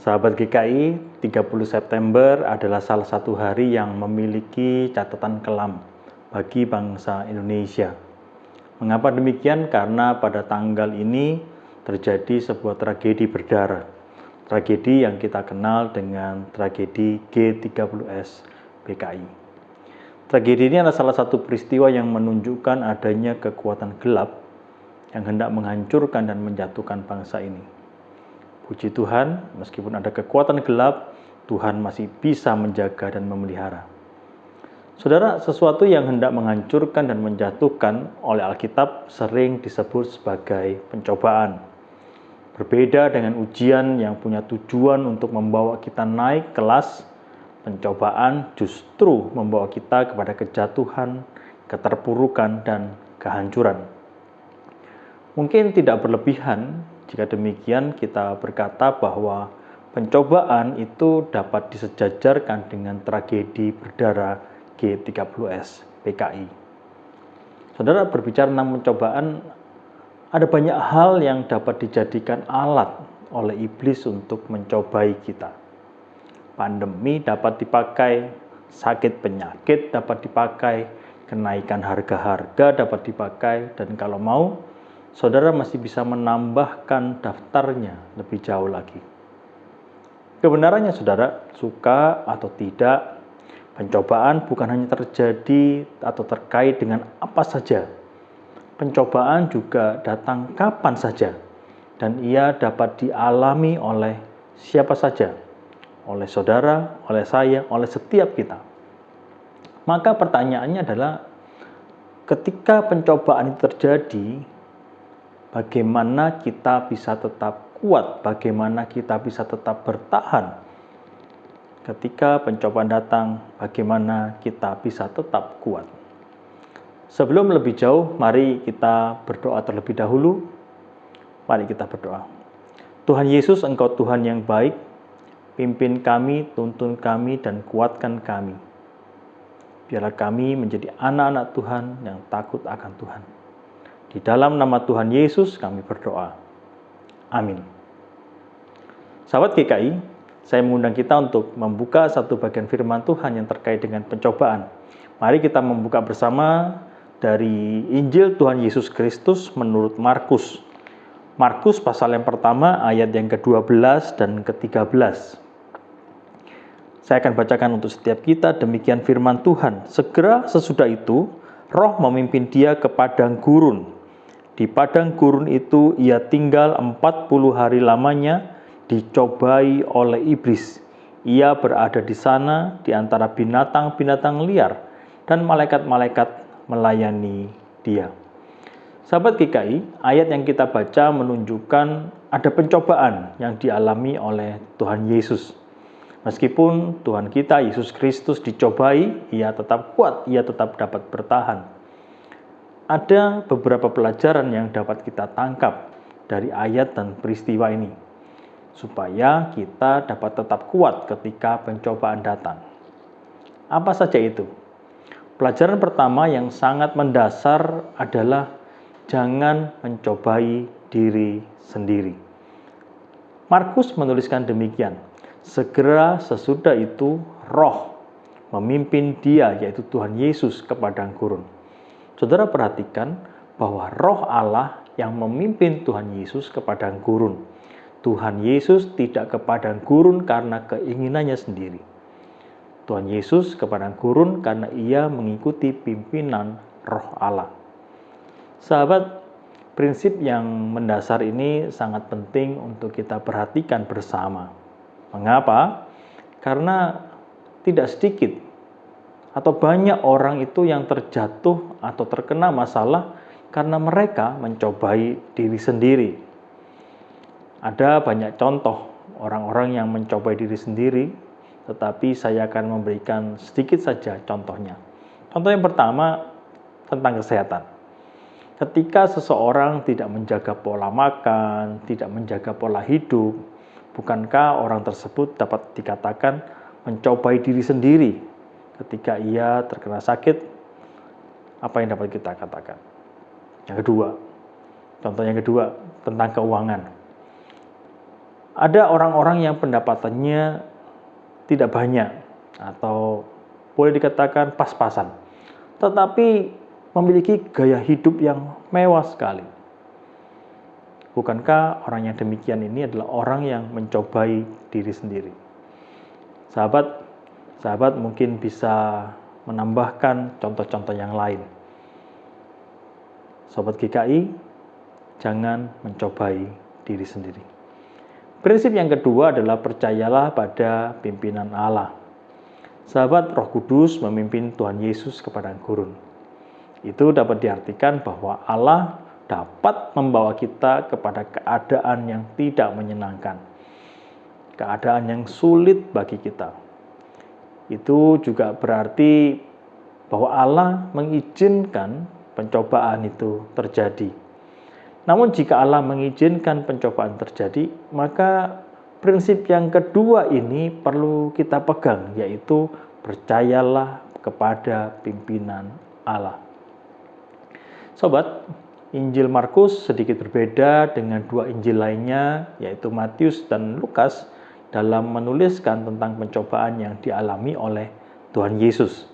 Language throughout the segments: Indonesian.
Sahabat GKI, 30 September adalah salah satu hari yang memiliki catatan kelam bagi bangsa Indonesia. Mengapa demikian? Karena pada tanggal ini terjadi sebuah tragedi berdarah. Tragedi yang kita kenal dengan tragedi G30S PKI. Tragedi ini adalah salah satu peristiwa yang menunjukkan adanya kekuatan gelap yang hendak menghancurkan dan menjatuhkan bangsa ini. Puji Tuhan, meskipun ada kekuatan gelap, Tuhan masih bisa menjaga dan memelihara. Saudara, sesuatu yang hendak menghancurkan dan menjatuhkan oleh Alkitab sering disebut sebagai pencobaan. Berbeda dengan ujian yang punya tujuan untuk membawa kita naik kelas, pencobaan justru membawa kita kepada kejatuhan, keterpurukan, dan kehancuran. Mungkin tidak berlebihan jika demikian kita berkata bahwa pencobaan itu dapat disejajarkan dengan tragedi berdarah G30S PKI. Saudara, berbicara tentang pencobaan, ada banyak hal yang dapat dijadikan alat oleh iblis untuk mencobai kita. Pandemi dapat dipakai, sakit penyakit dapat dipakai, kenaikan harga-harga dapat dipakai, dan kalau mau, saudara masih bisa menambahkan daftarnya lebih jauh lagi. Kebenarannya saudara, suka atau tidak, pencobaan bukan hanya terjadi atau terkait dengan apa saja. Pencobaan juga datang kapan saja, dan ia dapat dialami oleh siapa saja, oleh saudara, oleh saya, oleh setiap kita. Maka pertanyaannya adalah, ketika pencobaan itu terjadi, bagaimana kita bisa tetap kuat, bagaimana kita bisa tetap bertahan. Ketika pencobaan datang, bagaimana kita bisa tetap kuat. Sebelum lebih jauh, mari kita berdoa terlebih dahulu. Mari kita berdoa. Tuhan Yesus, Engkau Tuhan yang baik, pimpin kami, tuntun kami, dan kuatkan kami. Biarlah kami menjadi anak-anak Tuhan yang takut akan Tuhan. Di dalam nama Tuhan Yesus kami berdoa. Amin. Sahabat GKI, saya mengundang kita untuk membuka satu bagian firman Tuhan yang terkait dengan pencobaan. Mari kita membuka bersama dari Injil Tuhan Yesus Kristus menurut Markus. Markus pasal yang pertama ayat yang ke-12 dan ke-13. Saya akan bacakan untuk setiap kita, demikian firman Tuhan. Segera sesudah itu, Roh memimpin dia ke padang gurun. Di padang gurun itu ia tinggal 40 hari lamanya, dicobai oleh iblis. Ia berada di sana di antara binatang-binatang liar, dan malaikat-malaikat melayani dia. Sahabat GKI, ayat yang kita baca menunjukkan ada pencobaan yang dialami oleh Tuhan Yesus. Meskipun Tuhan kita Yesus Kristus dicobai, ia tetap kuat, ia tetap dapat bertahan. Ada beberapa pelajaran yang dapat kita tangkap dari ayat dan peristiwa ini, supaya kita dapat tetap kuat ketika pencobaan datang. Apa saja itu? Pelajaran pertama yang sangat mendasar adalah jangan mencobai diri sendiri. Markus menuliskan demikian, segera sesudah itu Roh memimpin dia, yaitu Tuhan Yesus, ke padang gurun. Saudara perhatikan bahwa Roh Allah yang memimpin Tuhan Yesus ke padang gurun. Tuhan Yesus tidak ke padang gurun karena keinginannya sendiri. Tuhan Yesus ke padang gurun karena ia mengikuti pimpinan Roh Allah. Sahabat, prinsip yang mendasar ini sangat penting untuk kita perhatikan bersama. Mengapa? Karena tidak sedikit atau banyak orang itu yang terjatuh atau terkena masalah karena mereka mencobai diri sendiri. Ada banyak contoh orang-orang yang mencobai diri sendiri, tetapi saya akan memberikan sedikit saja contohnya. Contoh yang pertama tentang kesehatan. Ketika seseorang tidak menjaga pola makan, tidak menjaga pola hidup, bukankah orang tersebut dapat dikatakan mencobai diri sendiri? Ketika ia terkena sakit, apa yang dapat kita katakan? Yang kedua, contoh yang kedua tentang keuangan. Ada orang-orang yang pendapatannya tidak banyak atau boleh dikatakan pas-pasan, tetapi memiliki gaya hidup yang mewah sekali. Bukankah orang yang demikian ini adalah orang yang mencobai diri sendiri? Sahabat mungkin bisa menambahkan contoh-contoh yang lain. Sobat GKI, jangan mencobai diri sendiri. Prinsip yang kedua adalah percayalah pada pimpinan Allah. Sahabat, Roh Kudus memimpin Tuhan Yesus ke padang gurun. Itu dapat diartikan bahwa Allah dapat membawa kita kepada keadaan yang tidak menyenangkan, keadaan yang sulit bagi kita. Itu juga berarti bahwa Allah mengizinkan pencobaan itu terjadi. Namun jika Allah mengizinkan pencobaan terjadi, maka prinsip yang kedua ini perlu kita pegang, yaitu percayalah kepada pimpinan Allah. Sobat, Injil Markus sedikit berbeda dengan dua Injil lainnya, yaitu Matius dan Lukas, dalam menuliskan tentang pencobaan yang dialami oleh Tuhan Yesus.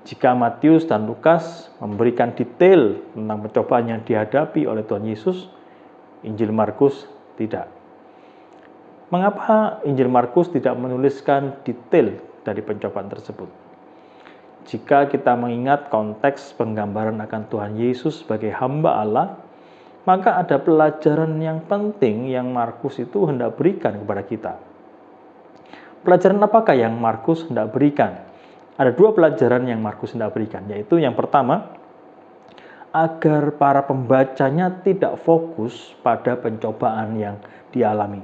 Jika Matius dan Lukas memberikan detail tentang pencobaan yang dihadapi oleh Tuhan Yesus, Injil Markus tidak. Mengapa Injil Markus tidak menuliskan detail dari pencobaan tersebut? Jika kita mengingat konteks penggambaran akan Tuhan Yesus sebagai hamba Allah, maka ada pelajaran yang penting yang Markus itu hendak berikan kepada kita. Pelajaran apakah yang Markus hendak berikan? Ada dua pelajaran yang Markus hendak berikan, yaitu yang pertama, agar para pembacanya tidak fokus pada pencobaan yang dialami.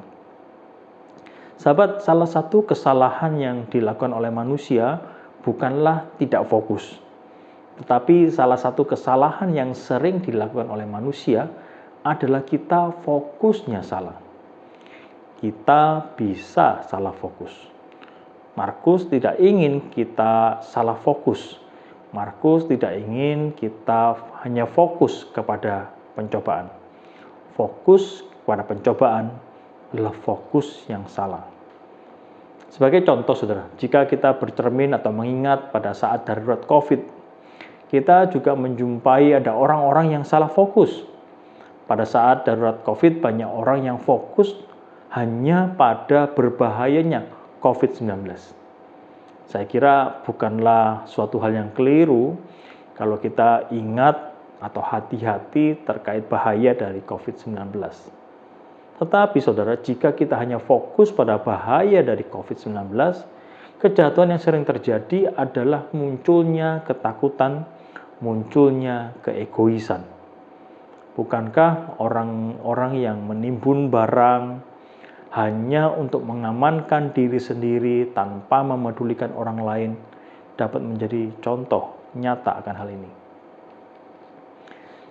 Sahabat, salah satu kesalahan yang dilakukan oleh manusia bukanlah tidak fokus, tetapi salah satu kesalahan yang sering dilakukan oleh manusia adalah kita fokusnya salah. Kita bisa salah fokus. Markus tidak ingin kita salah fokus. Markus tidak ingin kita hanya fokus kepada pencobaan. Fokus kepada pencobaan adalah fokus yang salah. Sebagai contoh, saudara, jika kita bercermin atau mengingat pada saat darurat COVID, kita juga menjumpai ada orang-orang yang salah fokus. Pada saat darurat COVID, banyak orang yang fokus hanya pada berbahayanya COVID-19. Saya kira bukanlah suatu hal yang keliru kalau kita ingat atau hati-hati terkait bahaya dari COVID-19. Tetapi saudara, jika kita hanya fokus pada bahaya dari COVID-19, kejahatan yang sering terjadi adalah munculnya ketakutan, munculnya keegoisan. Bukankah orang-orang yang menimbun barang hanya untuk mengamankan diri sendiri tanpa memedulikan orang lain dapat menjadi contoh nyata akan hal ini?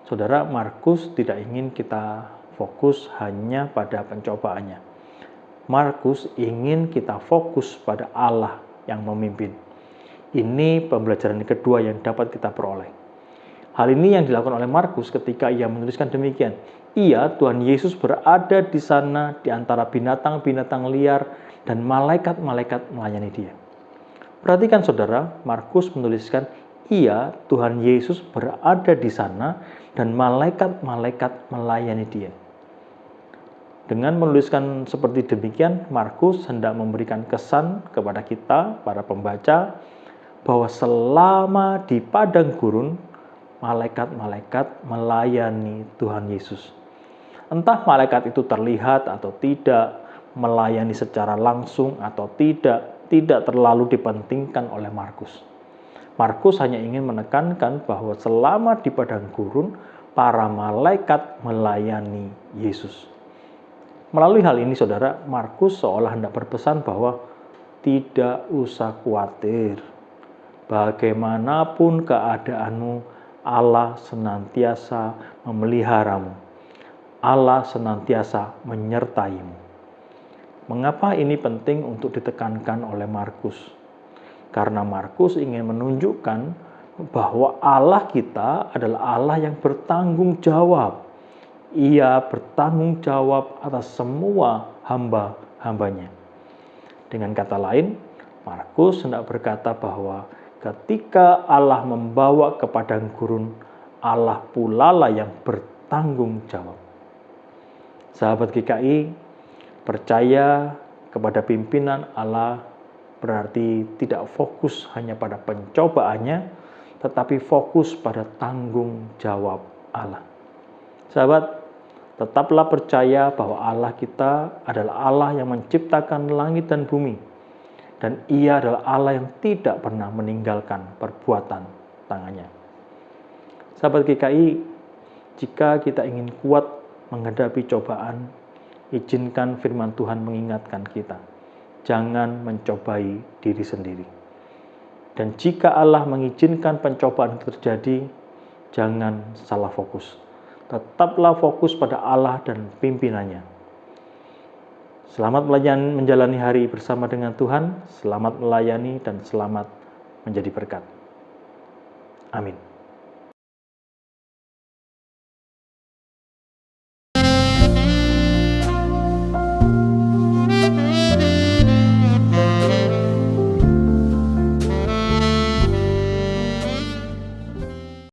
Saudara, Markus tidak ingin kita fokus hanya pada pencobaannya. Markus ingin kita fokus pada Allah yang memimpin. Ini pembelajaran kedua yang dapat kita peroleh. Hal ini yang dilakukan oleh Markus ketika ia menuliskan demikian. Tuhan Yesus berada di sana di antara binatang-binatang liar dan malaikat-malaikat melayani dia. Perhatikan saudara, Markus menuliskan Tuhan Yesus berada di sana dan malaikat-malaikat melayani dia. Dengan menuliskan seperti demikian, Markus hendak memberikan kesan kepada kita, para pembaca, bahwa selama di padang gurun, malaikat-malaikat melayani Tuhan Yesus. Entah malaikat itu terlihat atau tidak, melayani secara langsung atau tidak terlalu dipentingkan oleh Markus. Markus hanya ingin menekankan bahwa selama di padang gurun, para malaikat melayani Yesus. Melalui hal ini, saudara, Markus seolah hendak berpesan bahwa tidak usah khawatir. Bagaimanapun keadaanmu, Allah senantiasa memeliharamu. Allah senantiasa menyertaimu. Mengapa ini penting untuk ditekankan oleh Markus? Karena Markus ingin menunjukkan bahwa Allah kita adalah Allah yang bertanggung jawab. Ia bertanggung jawab atas semua hamba-hambanya. Dengan kata lain, Markus hendak berkata bahwa ketika Allah membawa ke padang gurun, Allah pula lah yang bertanggung jawab. Sahabat GKI, percaya kepada pimpinan Allah berarti tidak fokus hanya pada pencobaannya, tetapi fokus pada tanggung jawab Allah. Sahabat, tetaplah percaya bahwa Allah kita adalah Allah yang menciptakan langit dan bumi, dan Ia adalah Allah yang tidak pernah meninggalkan perbuatan tangannya. Sahabat GKI, jika kita ingin kuat menghadapi cobaan, izinkan firman Tuhan mengingatkan kita, jangan mencobai diri sendiri. Dan jika Allah mengizinkan pencobaan terjadi, jangan salah fokus. Tetaplah fokus pada Allah dan pimpinannya. Selamat menjalani hari bersama dengan Tuhan, selamat melayani dan selamat menjadi berkat. Amin.